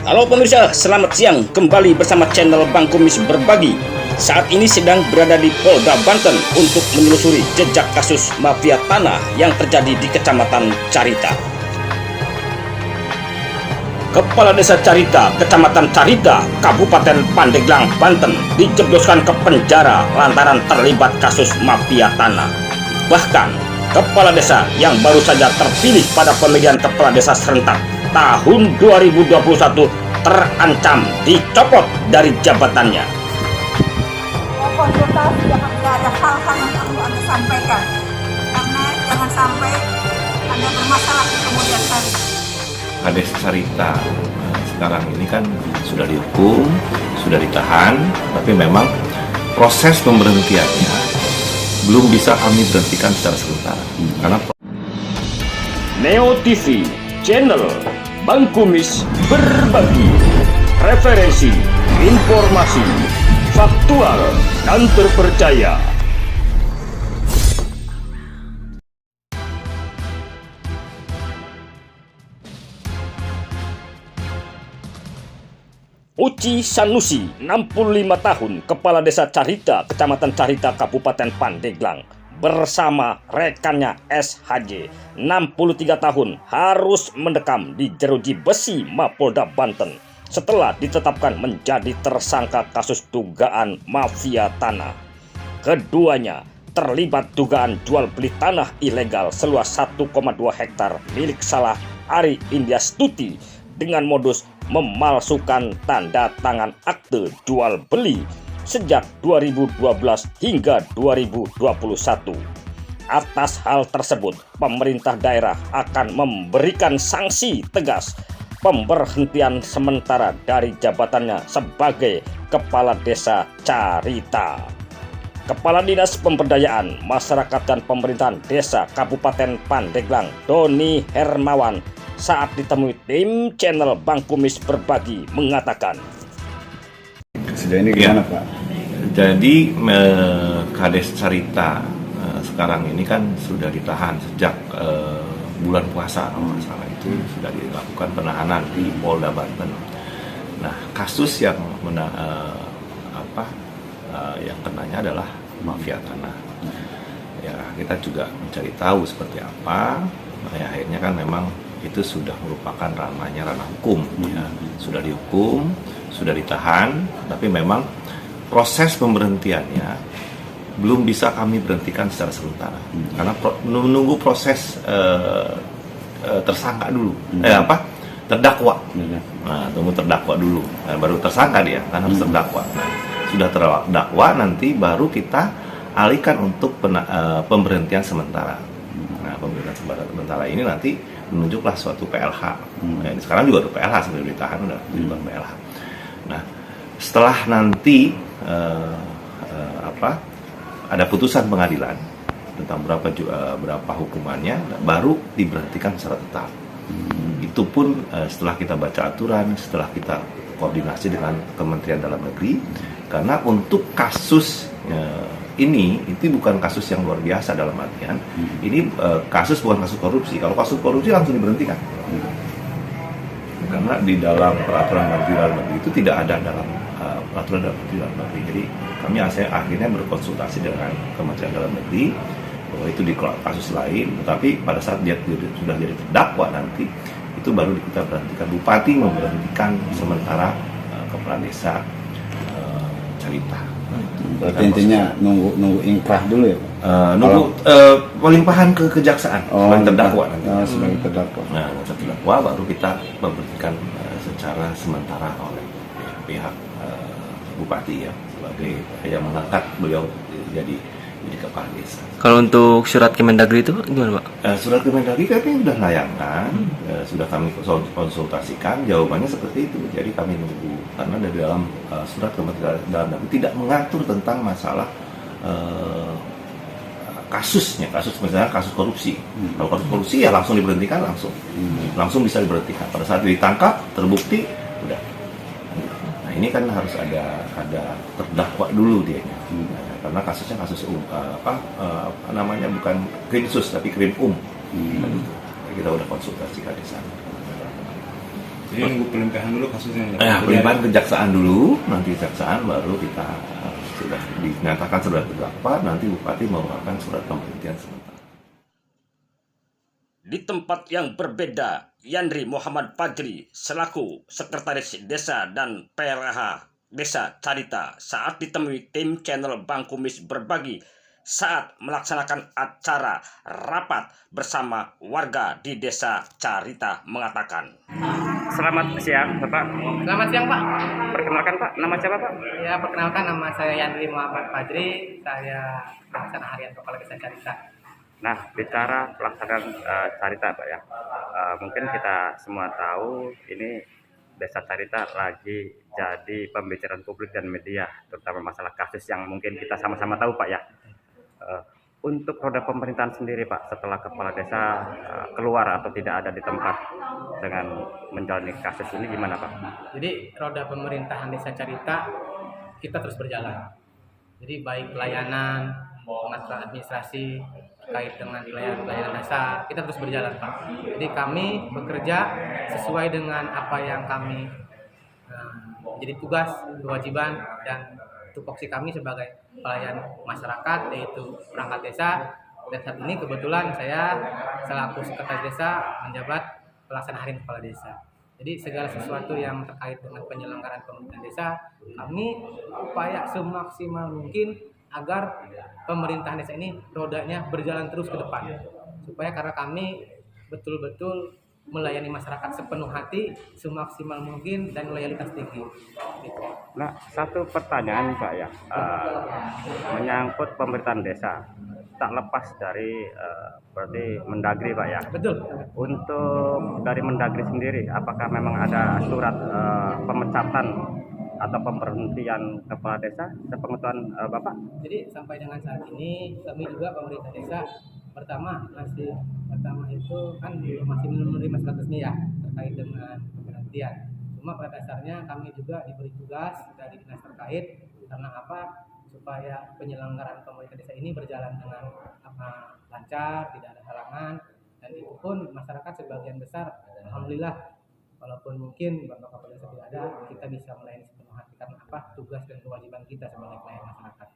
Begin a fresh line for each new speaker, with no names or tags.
Halo pemirsa, selamat siang. Kembali bersama channel Bang Kumis Berbagi. Saat ini sedang berada di Polda Banten untuk menelusuri jejak kasus mafia tanah yang terjadi di Kecamatan Carita. Kepala Desa Carita, Kecamatan Carita, Kabupaten Pandeglang, Banten, dijebloskan ke penjara lantaran terlibat kasus mafia tanah. Bahkan, kepala desa yang baru saja terpilih pada pemilihan kepala desa serentak tahun 2021 terancam dicopot dari jabatannya.
Konsultasi jangan ada hal-hal yang perlu Anda sampaikan, karena jangan sampai Anda bermasalah di kemudian hari.
Kades Carita sekarang ini kan sudah dihukum, sudah ditahan, tapi memang proses pemberhentiannya belum bisa kami berhentikan secara sementara. Karena
Neo TV, channel Bang Kumis Berbagi, referensi, informasi, faktual, dan terpercaya. Uci Sanusi, 65 tahun, Kepala Desa Carita, Kecamatan Carita, Kabupaten Pandeglang, bersama rekannya SHJ, 63 tahun, harus mendekam di jeruji besi Mapolda Banten setelah ditetapkan menjadi tersangka kasus dugaan mafia tanah. Keduanya terlibat dugaan jual beli tanah ilegal seluas 1,2 hektar milik Salah Ari Indiastuti dengan modus memalsukan tanda tangan akte jual beli sejak 2012 hingga 2021. Atas hal tersebut, pemerintah daerah akan memberikan sanksi tegas pemberhentian sementara dari jabatannya sebagai Kepala Desa Carita. Kepala Dinas Pemberdayaan Masyarakat dan Pemerintahan Desa Kabupaten Pandeglang, Doni Hermawan, saat ditemui tim channel Bang Kumis Berbagi mengatakan,
sejauh ini gimana Pak?
Jadi Kades Carita sekarang ini kan sudah ditahan sejak bulan puasa, kalau nggak salah itu sudah dilakukan penahanan di Polda Banten. Nah, kasus yang yang kenanya adalah mafia tanah. Ya, kita juga mencari tahu seperti apa. Nah, ya, akhirnya kan memang itu sudah merupakan ranah hukum, ya. Sudah dihukum, sudah ditahan, tapi memang proses pemberhentiannya belum bisa kami berhentikan secara sementara, karena menunggu proses tersangka dulu, terdakwa. Nah, tunggu terdakwa dulu, nah, baru tersangka dia, kan harus terdakwa. Nah, sudah terdakwa nanti baru kita alihkan untuk pemberhentian sementara. Nah, pemberhentian sementara ini nanti menunjuklah suatu PLH. Nah, sekarang juga ada PLH sebelum ditahan, udah juga PLH. Nah, setelah nanti ada putusan pengadilan tentang berapa hukumannya, baru diberhentikan secara tetap. Itu pun setelah kita baca aturan, setelah kita koordinasi dengan Kementerian Dalam Negeri, karena untuk kasus ini itu bukan kasus yang luar biasa dalam artian ini kasus bukan kasus korupsi. Kalau kasus korupsi langsung diberhentikan, karena di dalam peraturan menteri dalam negeri itu tidak ada dalam peraturan menteri dalam negeri. Jadi kami akhirnya berkonsultasi dengan Kementerian Dalam Negeri bahwa itu di kasus lain, tetapi pada saat dia sudah jadi terdakwa nanti itu baru kita berhentikan. Bupati memberhentikan sementara kepala desa Carita.
Berarti intinya nunggu ingkrah dulu ya Pak?
Nunggu pelimpahan ke kejaksaan sebagai terdakwa nanti.
Sebagai terdakwa.
Nah, terdakwa baru kita memberhentikan secara sementara oleh pihak bupati, ya, sebagai yang mengangkat beliau jadi kepala desa.
Kalau untuk surat Kemendagri itu gimana Pak?
Surat Kemendagri kami sudah layangkan, sudah kami konsultasikan, jawabannya seperti itu. Jadi kami menunggu, karena dari dalam surat Kementerian Dalam Negeri tidak mengatur tentang masalah kasus misalnya kasus korupsi. Kalau kasus korupsi ya langsung diberhentikan, langsung bisa diberhentikan. Pada saat ditangkap terbukti udah. Nah, ini kan harus ada terdakwa dulu dia. Karena kasusnya kasus bukan krimsus tapi krim. Kita udah konsultasikan di sana.
Jadi nunggu pelimpahan dulu kasusnya.
Pelimpahan kejaksaan dulu, nanti kejaksaan baru kita sudah dinyatakan sudah terdakwa, nanti bupati mengeluarkan surat pemberhentian sementara.
Di tempat yang berbeda, Yandri Muhammad Fajri selaku Sekretaris Desa dan PLH Desa Carita saat ditemui tim channel Bang Kumis Berbagi saat melaksanakan acara rapat bersama warga di Desa Carita mengatakan, "Selamat siang Bapak."
Selamat siang Pak.
Perkenalkan Pak, nama siapa Pak?
Ya, perkenalkan nama saya Yandri Muhammad Fajri. Saya pelaksana harian Kepala Desa Carita.
Nah, bicara pelaksanaan Carita Pak ya, mungkin kita semua tahu ini Desa Carita lagi jadi pembicaraan publik dan media, terutama masalah kasus yang mungkin kita sama-sama tahu Pak ya. Untuk roda pemerintahan sendiri Pak, setelah kepala desa keluar atau tidak ada di tempat dengan menjalani kasus ini gimana Pak?
Jadi roda pemerintahan Desa Carita kita terus berjalan. Jadi baik pelayanan, masalah administrasi terkait dengan pelayanan dasar kita terus berjalan Pak. Jadi kami bekerja sesuai dengan apa yang kami jadi tugas, kewajiban dan tupoksi kami sebagai pelayan masyarakat, yaitu perangkat desa. Dan saat ini kebetulan saya selaku sekretaris desa menjabat pelaksana harian kepala desa. Jadi segala sesuatu yang terkait dengan penyelenggaraan pemerintahan desa, kami upaya semaksimal mungkin agar pemerintahan desa ini rodanya berjalan terus ke depan. Supaya karena kami betul-betul melayani masyarakat sepenuh hati, semaksimal mungkin dan loyalitas tinggi. Gitu.
Nah, satu pertanyaan Pak ya, menyangkut pemerintahan desa, tak lepas dari berarti Mendagri Pak ya.
Betul.
Untuk dari Mendagri sendiri, apakah memang ada surat pemecatan atau pemberhentian kepala desa sepengetahuan Bapak?
Jadi sampai dengan saat ini kami juga pemerintah desa pertama itu kan masih menerima surat resmi ya terkait dengan pemberhentian. Cuma pada dasarnya kami juga diberi tugas dari dinas terkait karena apa? Supaya penyelenggaraan pemerintah desa ini berjalan dengan lancar, tidak ada halangan, dan itu pun masyarakat sebagian besar alhamdulillah, walaupun mungkin Bapak Kepala Desa tidak ada, kita bisa melayani sepenuh hati karena apa? Tugas dan kewajiban kita sebagai pelayan masyarakat.